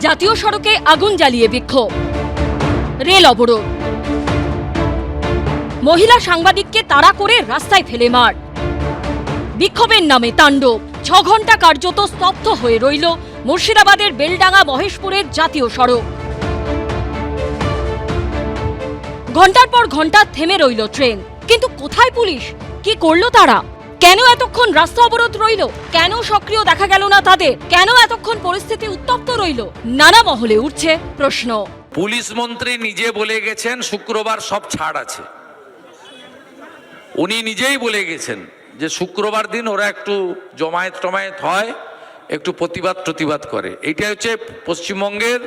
জাতীয় সড়কে আগুন জ্বালিয়ে বিক্ষোভ, রেল অবরোধ, মহিলা সাংবাদিককে তাড়া করে রাস্তায় ফেলে মার, বিক্ষোভের নামে তাণ্ডব। 6 ঘন্টা কার্যত স্তব্ধ হয়ে রইল মুর্শিদাবাদের বেলডাঙ্গা মহেশপুরের জাতীয় সড়ক। ঘন্টার পর ঘন্টা থেমে রইল ট্রেন, কিন্তু কোথায় পুলিশ? কি করলো তারা? কেন এতক্ষণ রাস্তা অবরোধ রইল? কেন সক্রিয় দেখা গেল না তাদের? কেন এতক্ষণ পরিস্থিতি উত্তপ্ত রইল? নানা মহলে উঠছে প্রশ্ন। পুলিশ মন্ত্রী নিজে বলে গেছেন শুক্রবার সব ছাড় আছে। উনি নিজেই বলে গেছেন যে শুক্রবার দিন ওরা একটু জমায়েত হয়, একটু প্রতিবাদ করে। এইটা হচ্ছে পশ্চিমবঙ্গের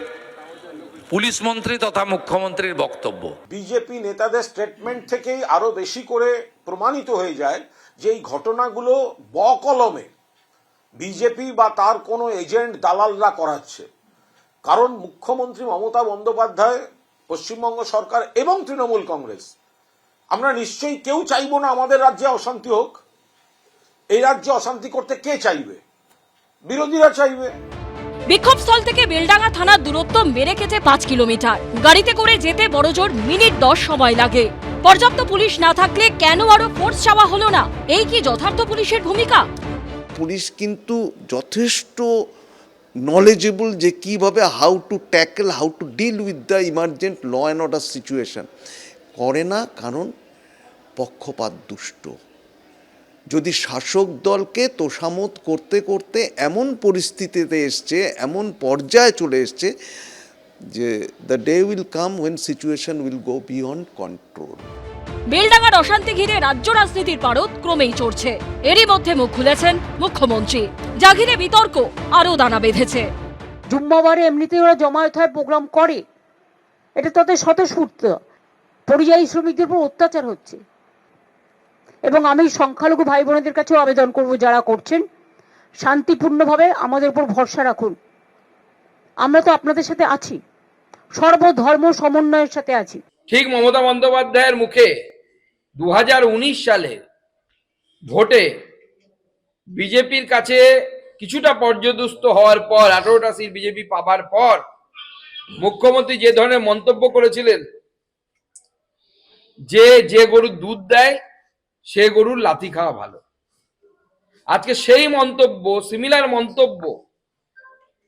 পুলিশ মন্ত্রী তথা মুখ্যমন্ত্রীর বক্তব্য। বিজেপি নেতাদের স্টেটমেন্ট থেকেই আরো বেশি করে প্রমাণিত হয়ে যায় যে এই ঘটনাগুলো বকলমে বিজেপি বা তার কোনো এজেন্ট দালালরা করাচ্ছে। কারণ মুখ্যমন্ত্রী মমতা বন্দ্যোপাধ্যায়, পশ্চিমবঙ্গ সরকার এবং তৃণমূল কংগ্রেস, আমরা নিশ্চয়ই কেউ চাইব না আমাদের রাজ্যে অশান্তি হোক। এই রাজ্যে অশান্তি করতে কে চাইবে? বিরোধীরা চাইবে। বিক্ষোভস্থল থেকে বেলডাঙ্গা থানার দূরত্ব মেরে কেটে 5 কিলোমিটার। গাড়িতে করে যেতে বড়জোর মিনিট 10 সময় লাগে। পর্যাপ্ত পুলিশ না থাকলে কেন আরো ফোর্স চাওয়া হলো না? এই কি যথার্থ পুলিশের ভূমিকা? পুলিশ কিন্তু যথেষ্ট নলেজেবল যে কিভাবে how to tackle, how to deal with the emergent law and order situation করে না, কারণ পক্ষপাত দুষ্ট। যদি শাসক দলকে তোষামোদ করতে করতে এমন পরিস্থিতিতে এসছে, এমন পর্যায়ে চলে এসছে যে the day will come when situation will go beyond control. বেলডাঙ্গার অশান্তি ঘিরে রাজ্য রাজনীতির পারদ ক্রমেই চড়ছে। এরই মধ্যে মুখ খুলেছেন মুখ্যমন্ত্রী, যা ঘিরে বিতর্ক আরও দানা বেঁধেছে। জুম্মাবারে এমনিতেই ওরা জমায়েত হয়, প্রোগ্রাম করে, এটা তাদের স্বতঃস্ফূর্ত। পরিযায়ী শ্রমিকদের উপর অত্যাচার হচ্ছে, এবং আমি সংখ্যালঘু ভাই বোনেদের কাছেও আবেদন করব, যারা করছেন শান্তিপূর্ণভাবে আমাদের উপর ভরসা রাখুন। আমরা তো আপনাদের সাথে আছি, সর্বধর্ম সমন্বয়ের সাথে আছি। ঠিক মমতা বন্দ্যোপাধ্যায়ের মুখে 2019 সালে ভোটে বিজেপির কাছে কিছুটা পর্যদস্ত হওয়ার পর, 18টা সিট বিজেপি পাবার পর মুখ্যমন্ত্রী যে ধরনের মন্তব্য করেছিলেন যে গরুর দুধ দেয় সে গরুর লাথি খাওয়া ভালো, আজকে সেই মন্তব্য, সিমিলার মন্তব্য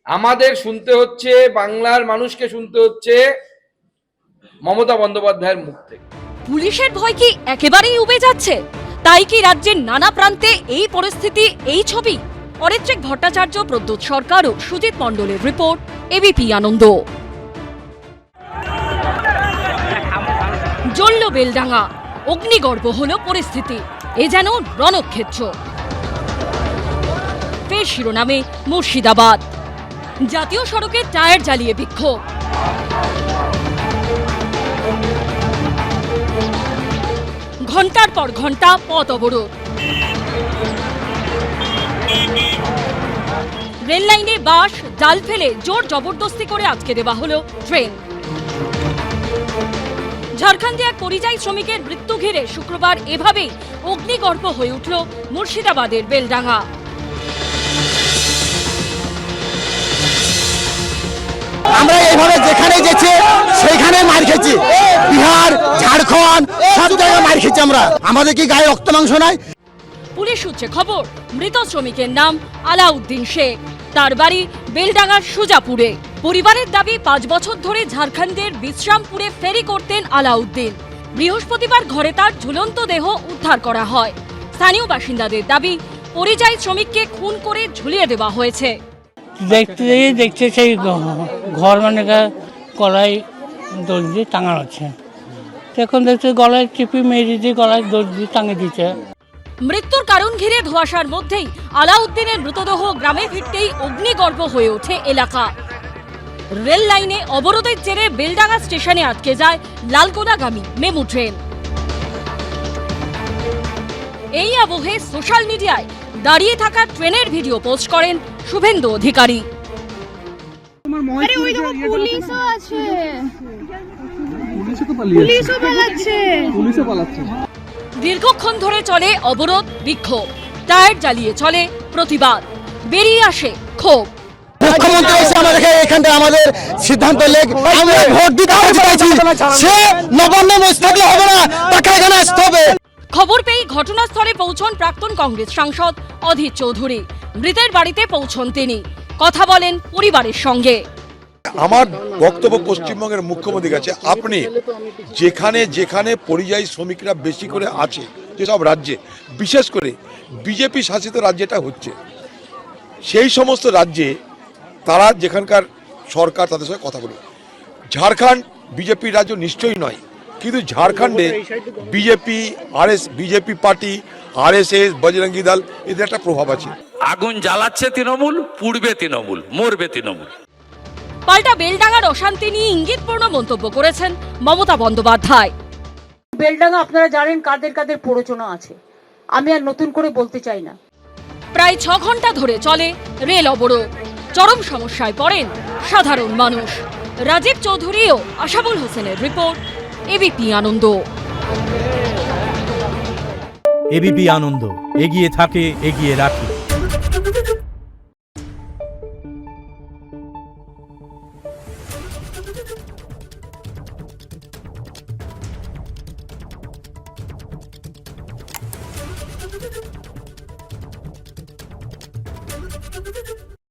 আমাদের শুনতে হচ্ছে, বাংলার মানুষকে শুনতে হচ্ছে মমতা বন্দ্যোপাধ্যায়ের মুখ থেকে। পুলিশের ভয় কি একেবারেই উবে যাচ্ছে? তাই কি রাজ্যের নানা প্রান্তে এই পরিস্থিতি, এই ছবি? অরিত্রিক ভট্টাচার্য, প্রদ্যোৎ সরকার ও সুজিত মণ্ডলের রিপোর্ট, এবিপি আনন্দ। জ্বলল বেলডাঙ্গা, অগ্নিগর্ভ হলো পরিস্থিতি। এ যেন রণক্ষেত্র। ফের শিরোনামে মুর্শিদাবাদ। জাতীয় সড়কে টায়ার জ্বালিয়ে বিক্ষোভ, ঘন্টার পর ঘন্টা পথ অবরোধ, রেল লাইনে বাঁশ জাল ফেলে জোর জবরদস্তি করে আটকে দেওয়া হলো ট্রেন। ঝাড়খণ্ডে এক পরিযায়ী শ্রমিকের মৃত্যু ঘিরে শুক্রবার এভাবেই অগ্নিগর্ভ হয়ে উঠল মুর্শিদাবাদের বেলডাঙ্গা। আমরা এইভাবে যেখানে গেছি সেইখানে মার খেয়েছি, বিহার, ঝাড়খণ্ড সব জায়গায় মার খেয়েছি আমরা। আমাদের কি গায়ে রক্ত মাংস নাই? পুলিশ সূত্রে খবর, মৃত শ্রমিকের নাম আলাউদ্দিন শেখ। তার বাড়ি বেলডাঙ্গার সুজাপুরে। পরিবারের দাবি 5 বছর ধরে ঝাড়খণ্ডের বিশ্রামপুরে ফেরি করতেন আলাউদ্দিন। বৃহস্পতিবার ঘরে তার ঝুলন্ত দেহ উদ্ধার করা হয়। স্থানীয় বাসিন্দাদের দাবি, পরিযায়ী শ্রমিককে খুন করে ঝুলিয়ে দেওয়া হয়েছে। দেখতে সেই ঘর মানে গলায় দড়ি দিয়ে টাঙানো আছে, এখন দেখতে গলায় চিপি মেরে দিয়ে গলায় দড়ি দিয়ে টাঙিয়ে দিচ্ছে। মৃত্যুর কারণ ঘিরে ধোঁয়াশার মধ্যেই আলাউদ্দিনের মৃতদেহ গ্রামে ফিরতেই অগ্নিগর্ভ হয়ে ওঠে এলাকা। রেল লাইনে অবরোধের জেরে বেলডাঙ্গা স্টেশনে আটকে যায় লালগোলাগামী মেমু ট্রেন। এই আবহে সোশ্যাল মিডিয়ায় দাঁড়িয়ে থাকা ট্রেনের ভিডিও পোস্ট করেন শুভেন্দু অধিকারী। দীর্ঘক্ষণ ধরে চলে অবরোধ, বিক্ষোভ, টায়ার জ্বালিয়ে চলে প্রতিবাদ, বেরিয়ে আসে ক্ষোভ। মুখ্যমন্ত্রী এসে আমাদেরকে এখানটায় আমাদের সিদ্ধান্ত লেখ, আমরা ভোট দিতে চাইছি, সে নবান্ন বসে থাকলে হবে না, তাকে এখানে আসতে হবে। খবর পেয়ে ঘটনাস্থলে পৌঁছন প্রাক্তন কংগ্রেস সাংসদ অধীর চৌধুরী। মৃতের বাড়িতে পৌঁছন তিনি, কথা বলেন পরিবারের সঙ্গে। আমার বক্তব্য পশ্চিমবঙ্গের মুখ্যমন্ত্রীর কাছে, আপনি যেখানে যেখানে পরিযায়ী শ্রমিকরা বেশি করে আছে যেসব রাজ্যে, বিশেষ করে বিজেপি শাসিত রাজ্যটা হচ্ছে, সেই সমস্ত রাজ্যে তারা যেখানকার সরকার তাদের সঙ্গে কথা বলে। ঝাড়খণ্ড বিজেপির রাজ্য নিশ্চয়ই নয়, কিন্তু ঝাড়খণ্ডে বিজেপি পার্টি, RSS, বজরঙ্গি দল, এদের একটা প্রভাব আছে। আগুন জ্বালাচ্ছে তৃণমূল, পুড়বে তৃণমূল, মরবে তৃণমূল। পাল্টা বেলডাঙ্গার অশান্তি নিয়ে ইঙ্গিতপূর্ণ মন্তব্য করেছেন মমতা বন্দ্যোপাধ্যায়। বেলডাঙ্গা আপনারা জানেন কাদের কাদের প্ররোচনা আছে, আমি আর নতুন করে বলতে চাই না। প্রায় 6 ঘন্টা ধরে চলে রেল অবরোধ। চরম সমস্যায় পড়েন সাধারণ মানুষ। রাজীব চৌধুরী ও আশাবুল হোসেনের রিপোর্ট, এবিপি আনন্দ। এবিপি আনন্দ, এগিয়ে থাকে, এগিয়ে রাখে।